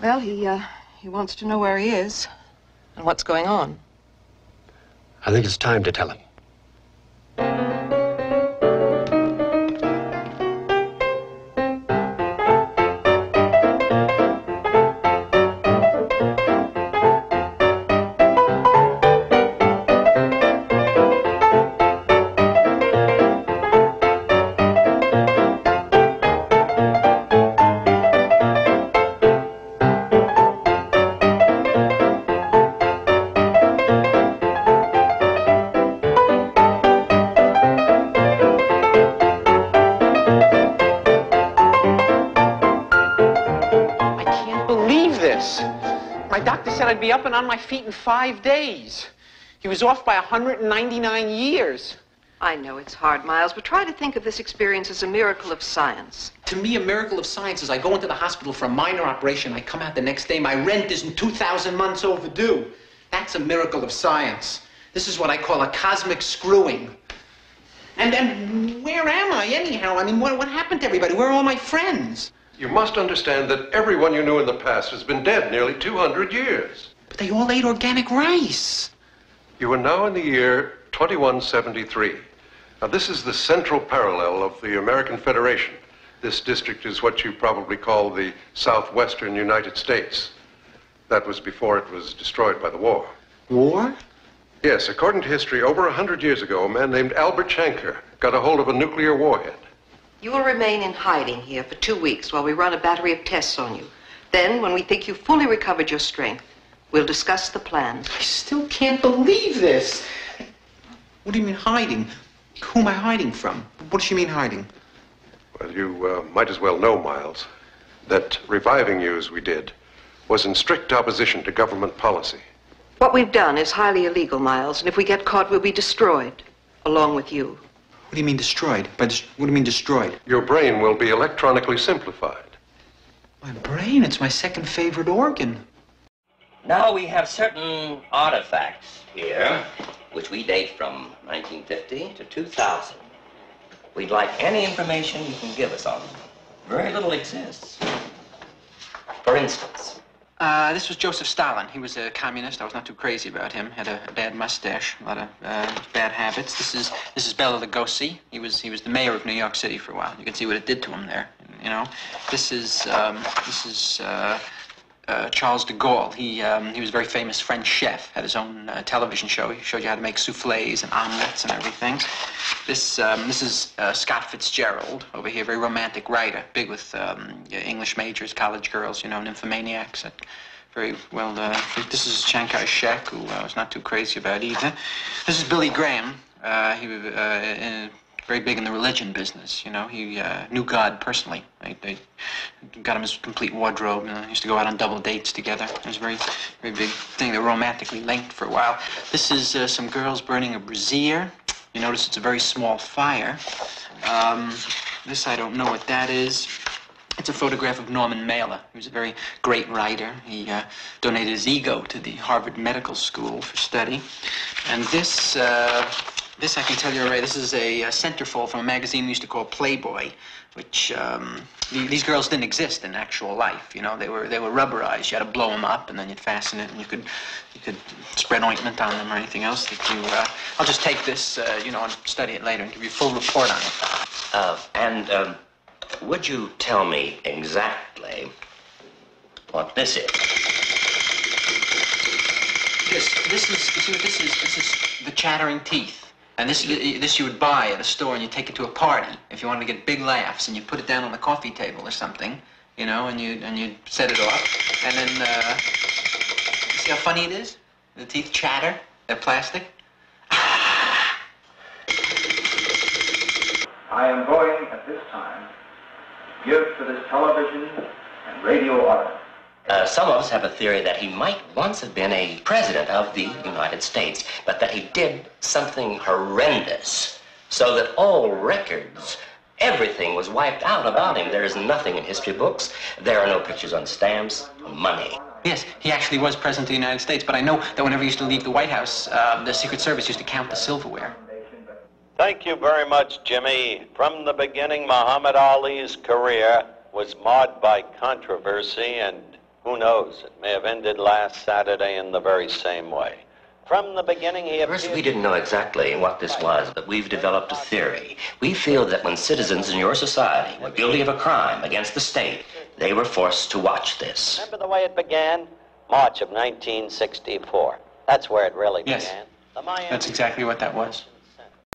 Well, he wants to know where he is and what's going on. I think it's time to tell him. My doctor said I'd be up and on my feet in 5 days. He was off by 199 years. I know it's hard, Miles, but try to think of this experience as a miracle of science. To me, a miracle of science is I go into the hospital for a minor operation. I come out the next day. My rent isn't 2,000 months overdue. That's a miracle of science. This is what I call a cosmic screwing. And where am I, anyhow? I mean, what happened to everybody? Where are all my friends? You must understand that everyone you knew in the past has been dead nearly 200 years. But they all ate organic rice. You are now in the year 2173. Now, this is the central parallel of the American Federation. This district is what you probably call the southwestern United States. That was before it was destroyed by the war. War? Yes, according to history, over 100 years ago, a man named Albert Shanker got a hold of a nuclear warhead. You will remain in hiding here for 2 weeks while we run a battery of tests on you. Then, when we think you've fully recovered your strength, we'll discuss the plan. I still can't believe this. What do you mean hiding? Who am I hiding from? What does she mean hiding? Well, you might as well know, Miles, that reviving you as we did was in strict opposition to government policy. What we've done is highly illegal, Miles, and if we get caught, we'll be destroyed, along with you. What do you mean destroyed? What do you mean destroyed? Your brain will be electronically simplified. My brain? It's my second favorite organ. Now we have certain artifacts here, which we date from 1950 to 2000. We'd like any information you can give us on them. Very little exists. For instance, this was Joseph Stalin. He was a communist. I was not too crazy about him. Had a bad mustache, a lot of bad habits. This is Bela Lugosi. He was the mayor of New York City for a while. You can see what it did to him there. You know, this is Charles de Gaulle. He was a very famous French chef. Had his own television show. He showed you how to make soufflés and omelets and everything. This is Scott Fitzgerald over here, very romantic writer, big with English majors, college girls, you know, nymphomaniacs. Very well. This is Chiang Kai-shek, who I was not too crazy about either. This is Billy Graham. He was very big in the religion business. You know, he knew God personally. They got him his complete wardrobe. He used to go out on double dates together. It was a very, very big thing. They were romantically linked for a while. This is some girls burning a brazier. You notice it's a very small fire. This, I don't know what that is. It's a photograph of Norman Mailer. He was a very great writer. He donated his ego to the Harvard Medical School for study. And this I can tell you already, this is a centerfold from a magazine we used to call Playboy, which these girls didn't exist in actual life. You know, they were rubberized. You had to blow them up, and then you'd fasten it, and you could spread ointment on them or anything else that you. I'll just take this, you know, and study it later and give you a full report on it. Would you tell me exactly what this is? This is, you see what this is? This is the chattering teeth. And this you would buy at a store and you take it to a party if you wanted to get big laughs, and you put it down on the coffee table or something, you know, and you set it off, and then see how funny it is? The teeth chatter. They're plastic. I am going at this time to give to this television and radio audience. Some of us have a theory that he might once have been a president of the United States, but that he did something horrendous, so that all records, everything was wiped out about him. There is nothing in history books. There are no pictures on stamps, on money. Yes, he actually was president of the United States, but I know that whenever he used to leave the White House, the Secret Service used to count the silverware. Thank you very much, Jimmy. From the beginning, Muhammad Ali's career was marred by controversy and Who knows? It may have ended last Saturday in the very same way. From the beginning, he First, appeared... we didn't know exactly what this was, but we've developed a theory. We feel that when citizens in your society were guilty of a crime against the state, they were forced to watch this. Remember the way it began? March of 1964. That's where it really Yes. began. The Miami... That's exactly what that was.